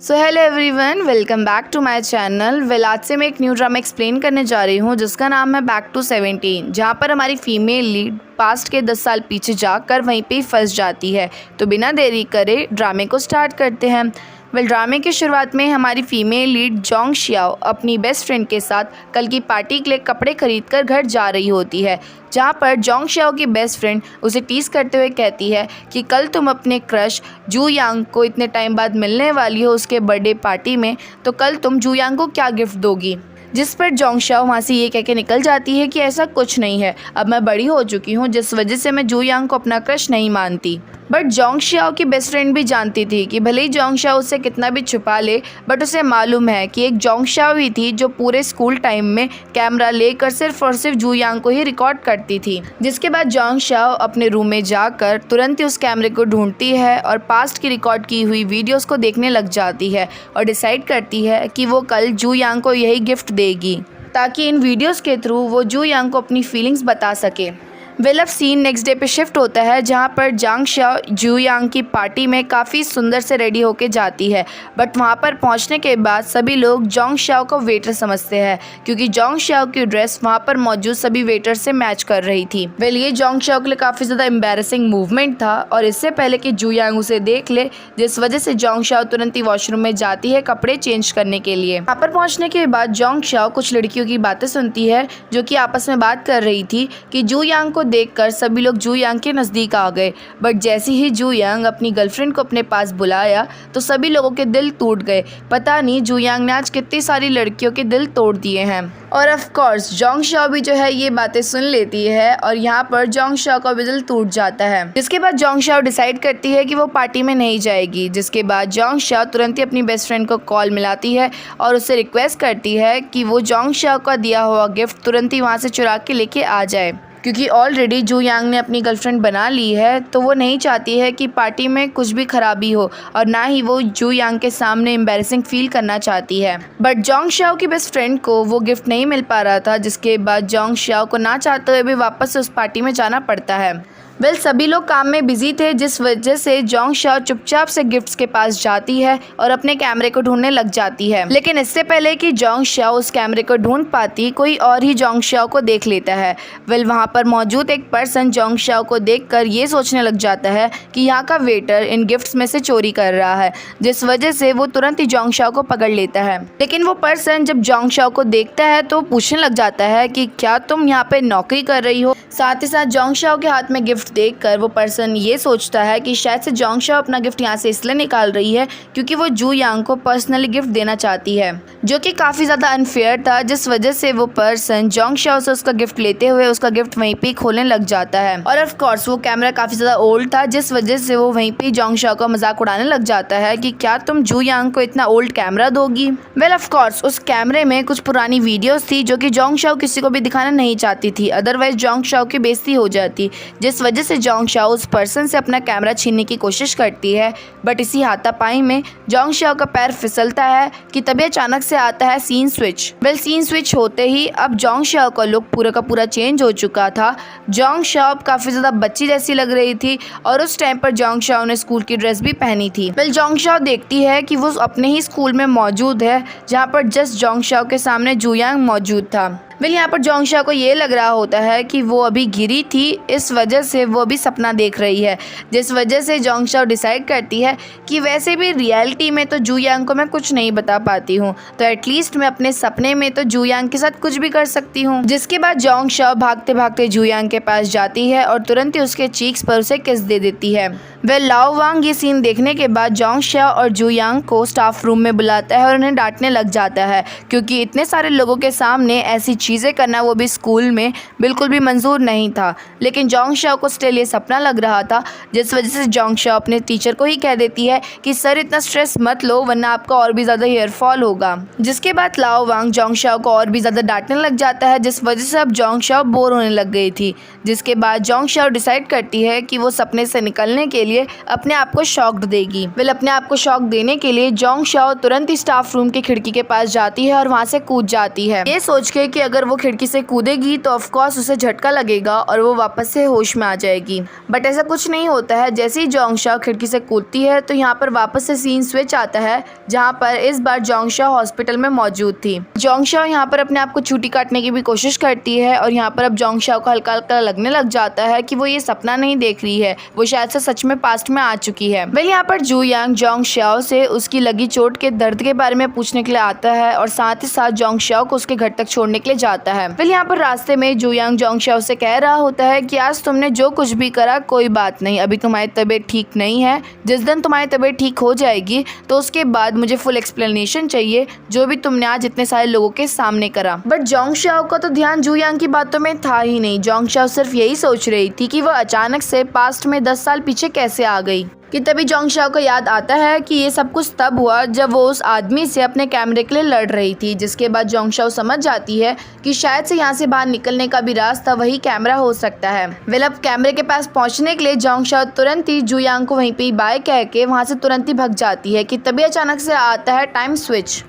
So hello everyone, welcome back to my channel. आज से मैं एक न्यू ड्रामा एक्सप्लेन करने जा रही हूँ जिसका नाम है बैक टू 17, जहाँ पर हमारी फीमेल लीड पास्ट के 10 साल पीछे जाकर वहीं पे फंस जाती है। तो बिना देरी करे ड्रामे को स्टार्ट करते हैं। ड्रामे की शुरुआत में हमारी फीमेल लीड जोंग शियाओ अपनी बेस्ट फ्रेंड के साथ कल की पार्टी के लिए कपड़े खरीद कर घर जा रही होती है, जहाँ पर जोंग शियाओ की बेस्ट फ्रेंड उसे टीज करते हुए कहती है कि कल तुम अपने क्रश जू यांग को इतने टाइम बाद मिलने वाली हो उसके बर्थडे पार्टी में, तो कल तुम जू यांग को क्या गिफ्ट दोगी। जिस पर जोंग शियाओ वहाँ से ये कह के निकल जाती है कि ऐसा कुछ नहीं है, अब मैं बड़ी हो चुकी हूँ जिस वजह से मैं जू यांग को अपना क्रश नहीं मानती। बट जोंग शियाओ की बेस्ट फ्रेंड भी जानती थी कि भले ही जोंग शियाओ उसे कितना भी छुपा ले, बट उसे मालूम है कि एक जोंग शियाओ ही थी जो पूरे स्कूल टाइम में कैमरा लेकर सिर्फ और सिर्फ जू यांग को ही रिकॉर्ड करती थी। जिसके बाद जोंग शियाओ अपने रूम में जाकर तुरंत ही उस कैमरे को ढूंढती है और पास्ट की रिकॉर्ड की हुई वीडियोस को देखने लग जाती है और डिसाइड करती है कि वो कल जू यांग को यही गिफ्ट देगी ताकि इन वीडियोस के थ्रू वो जू यांग को अपनी फीलिंग्स बता सके। अब सीन नेक्स्ट डे पे शिफ्ट होता है, जहाँ पर जोंग शियाओ जू यांग की पार्टी में काफ़ी सुंदर से रेडी होके जाती है। बट वहाँ पर पहुँचने के बाद सभी लोग जोंग शियाओ को वेटर समझते हैं क्योंकि जोंग शियाओ की ड्रेस वहाँ पर मौजूद सभी वेटर से मैच कर रही थी। ये जोंग शियाओ के लिए काफ़ी ज़्यादा एम्बैरेसिंग मूवमेंट था और इससे पहले कि जू यांग उसे देख ले, जिस वजह से जोंग शियाओ तुरंत ही वॉशरूम में जाती है कपड़े चेंज करने के लिए। वहाँ पर पहुँचने के बाद जोंग शियाओ कुछ लड़कियों की बातें सुनती है जो कि आपस में बात कर रही थी कि जू यांग को देखकर सभी लोग जू यांग के नज़दीक आ गए। बट जैसे ही जू यांग अपनी गर्लफ्रेंड को अपने पास बुलाया तो सभी लोगों के दिल टूट गए। पता नहीं जू यांग ने आज कितनी सारी लड़कियों के दिल तोड़ दिए हैं। और ऑफ कोर्स जोंग शियाओ भी जो है ये बातें सुन लेती है और यहाँ पर जोंग शियाओ का भी दिल टूट जाता है। जिसके बाद जोंग शियाओ डिसाइड करती है कि वो पार्टी में नहीं जाएगी। जिसके बाद जोंग शियाओ तुरंत ही अपनी बेस्ट फ्रेंड को कॉल मिलाती है और उससे रिक्वेस्ट करती है कि वो जोंग शियाओ का दिया हुआ गिफ्ट तुरंत ही वहाँ से चुरा के लेके आ जाए, क्योंकि ऑलरेडी जू यांग ने अपनी गर्लफ्रेंड बना ली है तो वो नहीं चाहती है कि पार्टी में कुछ भी खराबी हो और ना ही वो जू यांग के सामने एम्बैरेसिंग फील करना चाहती है। बट जोंग शियाओ की बेस्ट फ्रेंड को वो गिफ्ट नहीं मिल पा रहा था, जिसके बाद जोंग शियाओ को ना चाहते हुए भी वापस उस पार्टी में जाना पड़ता है। सभी लोग काम में बिजी थे, जिस वजह से जोंग शियाओ चुपचाप से गिफ्ट्स के पास जाती है और अपने कैमरे को ढूंढने लग जाती है। लेकिन इससे पहले कि जोंग शियाओ उस कैमरे को ढूंढ पाती, कोई और ही जोंग शियाओ को देख लेता है। वहाँ पर मौजूद एक पर्सन जोंग शियाओ को देखकर ये सोचने लग जाता है कि यहाँ का वेटर इन गिफ्ट्स में से चोरी कर रहा है, जिस वजह से वो तुरंत ही जोंग शियाओ को पकड़ लेता है। लेकिन वो पर्सन जब जोंग शियाओ को देखता है तो पूछने लग जाता है कि क्या तुम यहाँ पे नौकरी कर रही हो। साथ ही साथ जोंग शियाओ के हाथ में गिफ्ट देखकर वो पर्सन ये सोचता है कि शायद से जोंग शियाओ अपना गिफ्ट यहाँ से इसलिए निकाल रही है क्योंकि वो जू यांग को पर्सनली गिफ्ट देना चाहती है, जो कि काफ़ी ज़्यादा अनफेयर था। जिस वजह से वो पर्सन जोंग शियाओ से उसका गिफ्ट लेते हुए उसका गिफ्ट वहीं पे खोलने लग जाता है। और ऑफ कोर्स वो कैमरा काफ़ी ज़्यादा ओल्ड था, जिस वजह से वो वहीं पे जोंग शियाओ का मजाक उड़ाने लग जाता है कि क्या तुम जू यांग को इतना ओल्ड कैमरा दोगी। ऑफ कोर्स उस कैमरे में कुछ पुरानी वीडियोस थी जो कि जोंग शियाओ किसी को भी दिखाना नहीं चाहती थी, अदरवाइज जोंग शियाओ की बेइज्जती हो जाती। जिस वजह से जोंग शियाओ उस पर्सन से अपना कैमरा छीनने की कोशिश करती है। बट इसी हाथापाई में जोंग शियाओ का पैर फिसलता है कि तभी अचानक से आता है सीन स्विच। सीन स्विच होते ही अब जोंग शियाओ का लुक पूरा का पूरा चेंज हो चुका था। जोंग शियाओ काफ़ी ज़्यादा बच्ची जैसी लग रही थी और उस टाइम पर जोंग शियाओ ने स्कूल की ड्रेस भी पहनी थी। जोंग शियाओ देखती है कि वो अपने ही स्कूल में मौजूद है, जहाँ पर जस्ट जोंग शियाओ के सामने जू यांग मौजूद था। यहाँ पर जोंग शियाओ को ये लग रहा होता है कि वो अभी गिरी थी, इस वजह से वो अभी सपना देख रही है। जिस वजह से जोंग शियाओ डिसाइड करती है कि वैसे भी रियलिटी में तो जू यांग को मैं कुछ नहीं बता पाती हूँ, तो एटलीस्ट मैं अपने सपने में तो जू यांग के साथ कुछ भी कर सकती हूँ। जिसके बाद जोंग शियाओ भागते भागते जू यांग के पास जाती है और तुरंत ही उसके चीक्स पर उसे किस दे देती है। लाओ वांग ये सीन देखने के बाद जोंग शियाओ और जू यांग को स्टाफ रूम में बुलाता है और उन्हें डांटने लग जाता है, क्योंकि इतने सारे लोगों के सामने ऐसी चीज़ें करना वो भी स्कूल में बिल्कुल भी मंजूर नहीं था। लेकिन जोंग शियाओ को स्टिल ये सपना लग रहा था, जिस वजह से जोंग शियाओ अपने टीचर को ही कह देती है कि सर इतना स्ट्रेस मत लो वरना आपका और भी ज़्यादा हेयर फॉल होगा। जिसके बाद लाओ वांग जोंग शियाओ को और भी ज़्यादा डांटने लग जाता है, जिस वजह से अब जोंग शियाओ बोर होने लग गई थी। जिसके बाद जोंग शियाओ डिसाइड करती है कि वो सपने से निकलने के लिए अपने आप को शॉक देगी। अपने आप को शॉक देने के लिए जोंग शियाओ तुरंत ही स्टाफ रूम की खिड़की के पास जाती है और वहाँ से कूद जाती है, ये सोच के कि अगर अगर वो खिड़की से कूदेगी तो ऑफ कोर्स उसे झटका लगेगा और वो वापस से होश में आ जाएगी। बट ऐसा कुछ नहीं होता है। जैसे ही जोंगशाओ खिड़की से कूदती है तो यहाँ पर वापस से सीन स्विच आता है, जहाँ पर इस बार जोंगशाओ हॉस्पिटल में मौजूद थी। जोंगशाओ यहाँ पर अपने आप को छुट्टी काटने की भी कोशिश करती है और यहाँ पर अब जोंगशाओ को हल्का हल्का लगने लग जाता है कि वो ये सपना नहीं देख रही है, वो शायद से सच में पास्ट में आ चुकी है। वेल यहाँ पर जू यांग जोंगशाओ से उसकी लगी चोट के दर्द के बारे में पूछने के लिए आता है और साथ ही साथ जोंगशाओ को उसके घर तक छोड़ने के लिए जाता है। वेल यहाँ पर रास्ते में जू यांग जोंगशाओ से कह रहा होता है कि आज तुमने जो कुछ भी करा कोई बात नहीं, अभी तुम्हारी तबीयत ठीक नहीं है, जिस दिन तुम्हारी तबीयत ठीक हो जाएगी तो उसके बाद मुझे फुल एक्सप्लेनेशन चाहिए जो भी तुमने आज इतने सारे लोगों के सामने करा। बट जोंगशाओ का तो ध्यान जू यांग की बातों में था ही नहीं। जोंगशाओ सिर्फ यही सोच रही थी कि वह अचानक से पास्ट में 10 साल पीछे कैसे आ गई। कि तभी जोंगशाओ को याद आता है कि ये सब कुछ तब हुआ जब वो उस आदमी से अपने कैमरे के लिए लड़ रही थी, जिसके बाद जोंगशाओ समझ जाती है कि शायद से यहाँ से बाहर निकलने का भी रास्ता वही कैमरा हो सकता है। वेल अब कैमरे के पास पहुँचने के लिए जोंगशाओ तुरंत ही जू यांग को वहीं पे बाय कह के वहाँ से तुरंत ही भग जाती है कि तभी अचानक से आता है टाइम स्विच,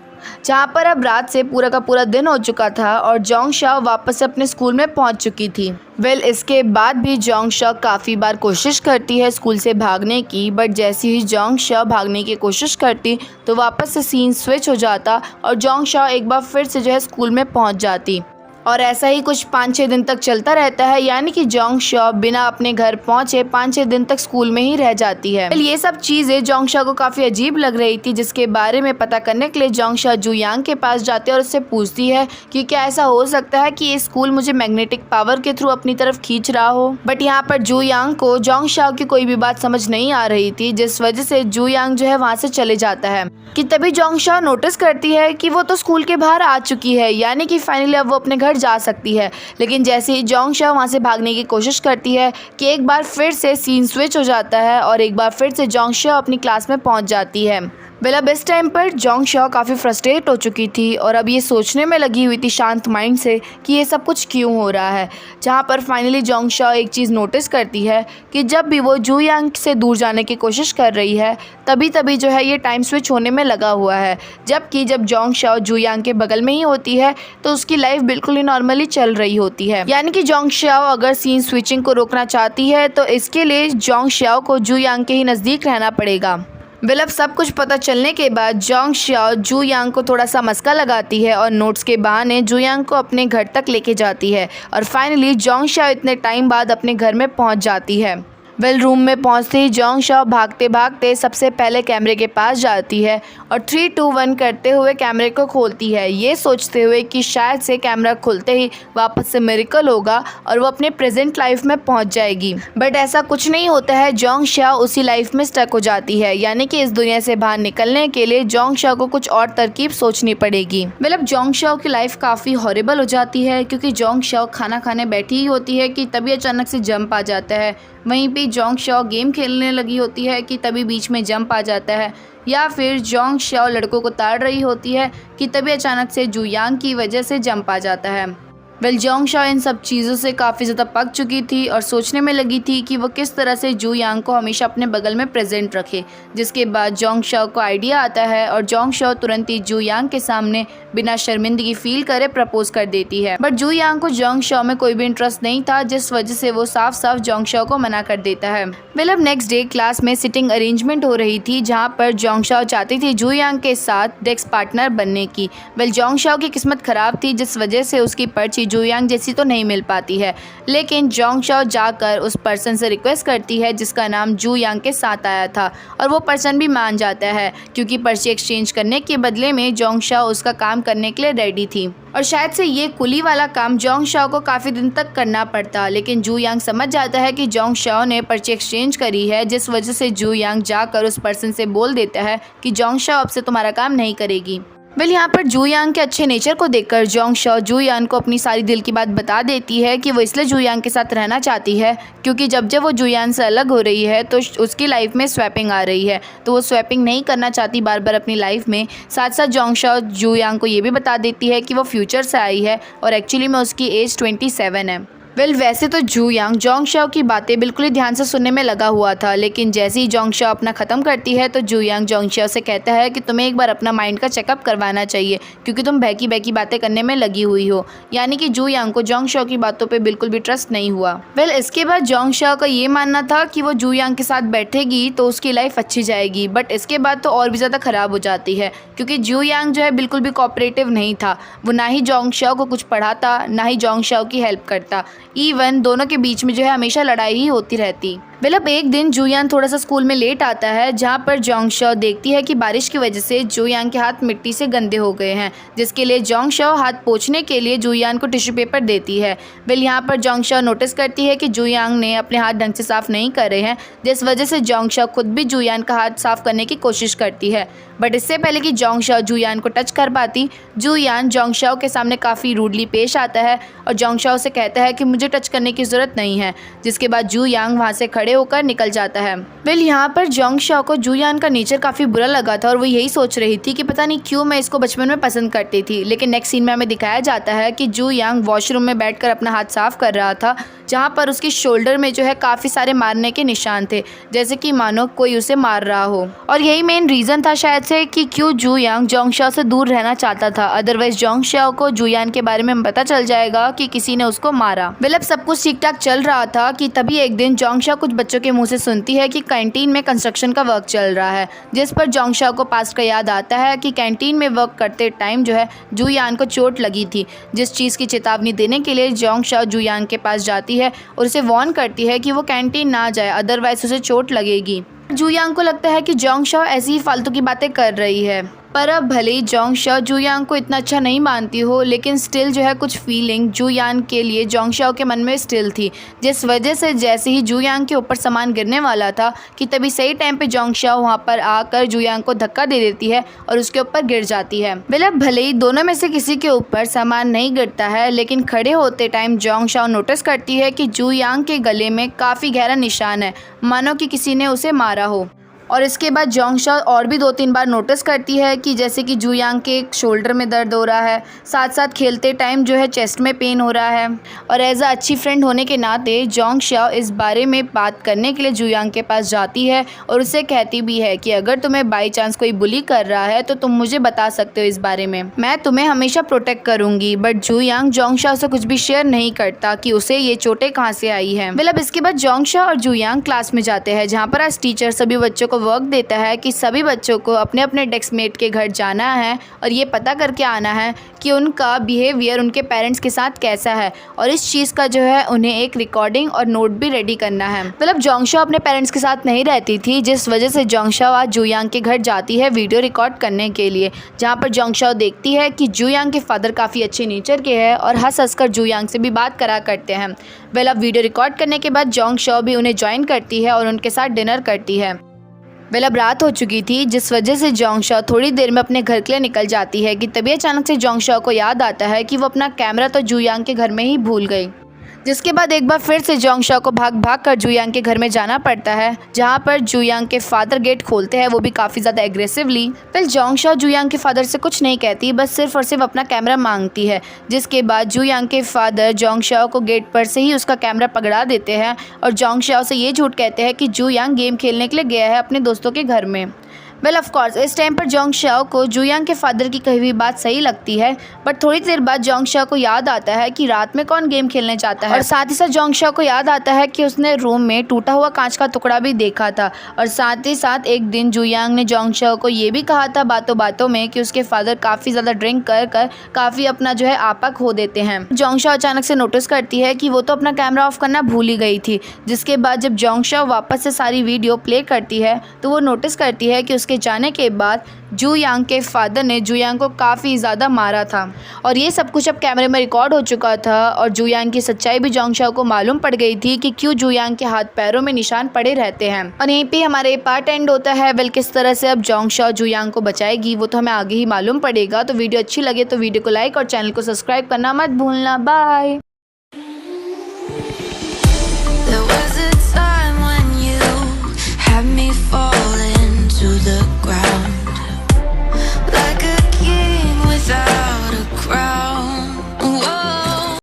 जहाँ पर अब रात से पूरा का पूरा दिन हो चुका था और जोंगशाओ वापस से अपने स्कूल में पहुँच चुकी थी। वेल इसके बाद भी जोंगशाओ काफ़ी बार कोशिश करती है स्कूल से भागने की, बट जैसे ही जोंगशाओ भागने की कोशिश करती तो वापस से सीन स्विच हो जाता और जोंगशाओ एक बार फिर से जो है स्कूल में पहुँच जाती। और ऐसा ही कुछ 5-6 दिन तक चलता रहता है, यानी कि जोंगशाओ बिना अपने घर पहुंचे 5-6 दिन तक स्कूल में ही रह जाती है। ये सब चीज़ें जोंगशाओ को काफ़ी अजीब लग रही थी, जिसके बारे में पता करने के लिए जोंगशाओ जू यांग के पास जाती है और उससे पूछती है कि क्या ऐसा हो सकता है कि ये स्कूल मुझे मैग्नेटिक पावर के थ्रू अपनी तरफ खींच रहा हो। बट यहाँ पर जू यांग को जोंगशाओ की कोई भी बात समझ नहीं आ रही थी, जिस वजह से जू यांग जो है वहाँ से चले जाता है। कि तभी जोंगशाओ नोटिस करती है कि वो तो स्कूल के बाहर आ चुकी है, यानी कि फाइनली अब वो अपने घर जा सकती है। लेकिन जैसे ही जोंगशाओ वहाँ से भागने की कोशिश करती है कि एक बार फिर से सीन स्विच हो जाता है और एक बार फिर से जोंगशाओ अपनी क्लास में पहुँच जाती है। वेल अब इस टाइम पर जोंगशाओ काफ़ी फ्रस्ट्रेट हो चुकी थी और अब ये सोचने में लगी हुई थी शांत माइंड से कि ये सब कुछ क्यों हो रहा है। जहाँ पर फाइनली जोंगशाओ एक चीज़ नोटिस करती है कि जब भी वो जू यांग से दूर जाने की कोशिश कर रही है तभी जो है ये टाइम स्विच होने में लगा हुआ है, जबकि जब जोंगशाओ जू यांग के बगल में ही होती है तो उसकी लाइफ बिल्कुल ही नॉर्मली चल रही होती है। यानी कि जोंगशाओ अगर सीन स्विचिंग को रोकना चाहती है तो इसके लिए जोंगशाओ को जू यांग के ही नज़दीक रहना पड़ेगा। वेल अब सब कुछ पता चलने के बाद जोंगशाओ जू यांग को थोड़ा सा मस्का लगाती है और नोट्स के बहाने जू यांग को अपने घर तक लेके जाती है और फाइनली जोंगशाओ इतने टाइम बाद अपने घर में पहुंच जाती है। वेल रूम में पहुंचते ही जोंगशाओ भागते भागते सबसे पहले कैमरे के पास जाती है और 3, 2, 1 करते हुए कैमरे को खोलती है, ये सोचते हुए कि शायद से कैमरा खुलते ही वापस से मिरेकल होगा और वो अपने प्रेजेंट लाइफ में पहुंच जाएगी। बट ऐसा कुछ नहीं होता है, जोंगशाओ उसी लाइफ में स्टक हो जाती है। यानी कि इस दुनिया से बाहर निकलने के लिए जोंगशाओ को कुछ और तरकीब सोचनी पड़ेगी। मतलब जोंगशाओ की लाइफ काफ़ी हॉरिबल हो जाती है, क्योंकि जोंगशाओ खाना खाने बैठी ही होती है कि तभी अचानक से जंप आ जाता है। वहीं पे जोंगशाओ गेम खेलने लगी होती है कि तभी बीच में जंप आ जाता है, या फिर जोंगशाओ लड़कों को ताड़ रही होती है कि तभी अचानक से जू यांग की वजह से जंप आ जाता है। वेल जोंगशाओ इन सब चीज़ों से काफ़ी ज़्यादा पक चुकी थी और सोचने में लगी थी कि वो किस तरह से जू यांग को हमेशा अपने बगल में प्रेजेंट रखे। जिसके बाद जोंगशाओ को आइडिया आता है और जोंगशाओ तुरंत ही जू यांग के सामने बिना शर्मिंदगी फील करे प्रपोज कर देती है। बट जू यांग को जोंगशाओ में कोई भी इंटरेस्ट नहीं था, जिस वजह से वो साफ साफ जोंगशाओ को मना कर देता है। वेल अब नेक्स्ट डे क्लास में सिटिंग अरेंजमेंट हो रही थी, जहाँ पर जोंगशाओ चाहती थी जू यांग के साथ डेस्क पार्टनर बनने की। वेल जोंगशाओ की किस्मत खराब थी, जिस वजह से उसकी पर्ची जू यांग जैसी तो नहीं मिल पाती है। लेकिन जोंगशाओ जाकर उस पर्सन से रिक्वेस्ट करती है जिसका नाम जू यांग के साथ आया था, और वो पर्सन भी मान जाता है, क्योंकि पर्ची एक्सचेंज करने के बदले में जोंगशाओ उसका काम करने के लिए रेडी थी। और शायद से ये कुली वाला काम जोंगशाओ को काफ़ी दिन तक करना पड़ता, लेकिन जू यांग समझ जाता है कि जोंगशाओ ने पर्ची एक्सचेंज करी है, जिस वजह से जू यांग जाकर उस पर्सन से बोल देता है कि जोंगशाओ अब से तुम्हारा काम नहीं करेगी। वेल यहाँ पर जू यांग के अच्छे नेचर को देखकर जोंगशाओ जू यांग को अपनी सारी दिल की बात बता देती है कि वो इसलिए जू यांग के साथ रहना चाहती है क्योंकि जब वो जू यांग से अलग हो रही है तो उसकी लाइफ में स्वैपिंग आ रही है, तो वो स्वैपिंग नहीं करना चाहती बार बार अपनी लाइफ में। साथ साथ जोंगशाओ जू यांग को ये भी बता देती है कि वो फ्यूचर से आई है और एक्चुअली में उसकी एज 27 है। वैसे तो जू यांग जोंग शाओ की बातें बिल्कुल ही ध्यान से सुनने में लगा हुआ था, लेकिन जैसे ही जोंग शाओ अपना ख़त्म करती है तो जू यांग जोंग शाओ से कहता है कि तुम्हें एक बार अपना माइंड का चेकअप करवाना चाहिए, क्योंकि तुम बहकी बहकी बातें करने में लगी हुई हो। यानी कि जू यांग को जोंग शाओ की बातों पर बिल्कुल भी ट्रस्ट नहीं हुआ। इसके बाद जोंग शाओ का ये मानना था कि वो जू यांग के साथ बैठेगी तो उसकी लाइफ अच्छी जाएगी, बट इसके बाद तो और भी ज़्यादा ख़राब हो जाती है, क्योंकि जू यांग जो है बिल्कुल भी कोऑपरेटिव नहीं था। वो ना ही जोंग शाओ को कुछ पढ़ाता, ना ही जोंग शाओ की हेल्प करता। इवन दोनों के बीच में जो है हमेशा लड़ाई ही होती रहती। एक दिन जू यांग थोड़ा सा स्कूल में लेट आता है, जहाँ पर जोंग शाओ देखती है कि बारिश की वजह से जू यांग के हाथ मिट्टी से गंदे हो गए हैं, जिसके लिए जोंग शाओ हाथ पोंछने के लिए जू यांग को टिश्यू पेपर देती है। यहाँ पर जोंग शाओ नोटिस करती है कि जू यांग ने अपने हाथ ढंग से साफ़ नहीं करे हैं, जिस वजह से जोंग शाओ खुद भी जू यांग का हाथ साफ़ करने की कोशिश करती है। बट इससे पहले कि जोंग शाओ जू यांग को टच कर पाती, जू यांग जोंग शाओ के सामने काफ़ी रूडली पेश आता है और जोंग शाओ से कहता है कि मुझे टच करने की ज़रूरत नहीं है, जिसके बाद जू यांग वहाँ से खड़े होकर निकल जाता है। यहाँ पर जोंग शाओ को जू यांग का नेचर काफ़ी बुरा लगा था और वो यही सोच रही थी कि पता नहीं क्यों मैं इसको बचपन में पसंद करती थी। लेकिन नेक्स्ट सीन में हमें दिखाया जाता है कि जू यांग वॉशरूम में बैठकर अपना हाथ साफ कर रहा था, जहाँ पर उसकी शोल्डर में जो है काफ़ी सारे मारने के निशान थे, जैसे कि मानो कोई उसे मार रहा हो। और यही मेन रीज़न था शायद से कि क्यों जू यांग जोंग शाओ से दूर रहना चाहता था। अदरवाइज जोंग शाओ को जू यांग के बारे में पता चल जाएगा कि किसी ने उसको मारा। अब सब कुछ ठीक ठाक चल रहा था कि तभी एक दिन जोंग शाओ कुछ बच्चों के मुंह से सुनती है कि कैंटीन में कंस्ट्रक्शन का वर्क चल रहा है, जिस पर जोंग शाओ को पास्ट का याद आता है कि कैंटीन में वर्क करते टाइम जो है जू यांग को चोट लगी थी, जिस चीज़ की चेतावनी देने के लिए जोंग शाओ जू यांग के पास जाती है और उसे वार्न करती है कि वो कैंटीन ना जाए, अदरवाइज उसे चोट लगेगी। जू यांग को लगता है कि जोंग शाओ ऐसी ही फालतू की बातें कर रही है, पर अब भले ही जोंग शाओ जू यांग को इतना अच्छा नहीं मानती हो, लेकिन स्टिल जो है कुछ फीलिंग जू यांग के लिए जोंग शाओ के मन में स्टिल थी, जिस वजह से जैसे ही जू यांग के ऊपर सामान गिरने वाला था कि तभी सही टाइम पे जोंग शाओ वहाँ पर आकर जू यांग को धक्का दे देती है और उसके ऊपर गिर जाती है। भले ही दोनों में से किसी के ऊपर सामान नहीं गिरता है, लेकिन खड़े होते टाइम जोंग शाओ नोटिस करती है कि जू यांग के गले में काफ़ी गहरा निशान है, मानो कि किसी ने उसे मारा हो। और इसके बाद जोंग शाओ और भी 2-3 बार नोटिस करती है कि जैसे कि जू यांग के शोल्डर में दर्द हो रहा है, साथ साथ खेलते टाइम जो है चेस्ट में पेन हो रहा है। और एज अ अच्छी फ्रेंड होने के नाते जोंग शाओ इस बारे में बात करने के लिए जू यांग के पास जाती है और उससे कहती भी है कि अगर तुम्हें बाई चांस कोई बुली कर रहा है तो तुम मुझे बता सकते हो इस बारे में, मैं तुम्हें हमेशा प्रोटेक्ट करूँगी। बट जू यांग जोंग शाओ से कुछ भी शेयर नहीं करता कि उसे ये चोटें कहाँ से आई हैं। इसके बाद जोंग शाओ और जू यांग क्लास में जाते हैं, जहाँ पर आज टीचर सभी बच्चों को वर्क देता है कि सभी बच्चों को अपने अपने डेस्कमेट के घर जाना है और ये पता करके आना है कि उनका बिहेवियर उनके पेरेंट्स के साथ कैसा है, और इस चीज़ का जो है उन्हें एक रिकॉर्डिंग और नोट भी रेडी करना है। जोंग शाओ अपने पेरेंट्स के साथ नहीं रहती थी, जिस वजह से जोंग शाओ आज जू यांग के घर जाती है वीडियो रिकॉर्ड करने के लिए, जहाँ पर जोंग शाओ देखती है कि जू यांग के फादर काफ़ी अच्छे नेचर के हैं और हंस कर जू यांग से भी बात करा करते हैं। अब वीडियो रिकॉर्ड करने के बाद जोंग शाओ भी उन्हें ज्वाइन करती है और उनके साथ डिनर करती है। अब रात हो चुकी थी, जिस वजह से जोंग शाओ थोड़ी देर में अपने घर के लिए निकल जाती है कि तभी अचानक से जोंग शाओ को याद आता है कि वो अपना कैमरा तो जू यांग के घर में ही भूल गई, जिसके बाद एक बार फिर से जोंग शाओ को भाग कर जू यांग के घर में जाना पड़ता है, जहाँ पर जू यांग के फादर गेट खोलते हैं, वो भी काफ़ी ज़्यादा एग्रेसिवली। जोंग शाओ जू यांग के फादर से कुछ नहीं कहती, बस सिर्फ और सिर्फ अपना कैमरा मांगती है, जिसके बाद जू यांग के फादर जोंग शाओ को गेट पर से ही उसका कैमरा पकड़ा देते हैं और जोंग शाओ से ये झूठ कहते हैं कि जू यांग गेम खेलने के लिए गया है अपने दोस्तों के घर में। ऑफ कोर्स इस टाइम पर जोंग शाओ को जू यांग के फादर की कही हुई बात सही लगती है, बट थोड़ी देर बाद जोंग शाओ को याद आता है कि रात में कौन गेम खेलने जाता है, और साथ ही साथ जोंग शाओ को याद आता है कि उसने रूम में टूटा हुआ कांच का टुकड़ा भी देखा था। और साथ ही साथ एक दिन जू यांग ने जोंग शाओ को ये भी कहा था बातों बातों में कि उसके फादर काफ़ी ज़्यादा ड्रिंक कर काफ़ी अपना जो है आपा खो देते हैं। जोंग शाओ अचानक से नोटिस करती है कि वो तो अपना कैमरा ऑफ करना भूल ही गई थी, जिसके बाद जब जोंग शाओ वापस से सारी वीडियो प्ले करती है तो वो नोटिस करती है कि उसके जाने के बाद जू यांग के फादर ने जू यांग को काफ़ी ज़्यादा मारा था। और ये सब कुछ अब कैमरे में रिकॉर्ड हो चुका था और जू यांग की सच्चाई भी जोंग शाओ को मालूम पड़ गई थी कि क्यों जू यांग के हाथ पैरों में निशान पड़े रहते हैं। और यहीं पे हमारे पार्ट एंड होता है। किस तरह से अब जोंग शाओ जू यांग को बचाएगी वो तो हमें आगे ही मालूम पड़ेगा। तो वीडियो अच्छी लगे तो वीडियो को लाइक और चैनल को सब्सक्राइब करना मत भूलना। बाय।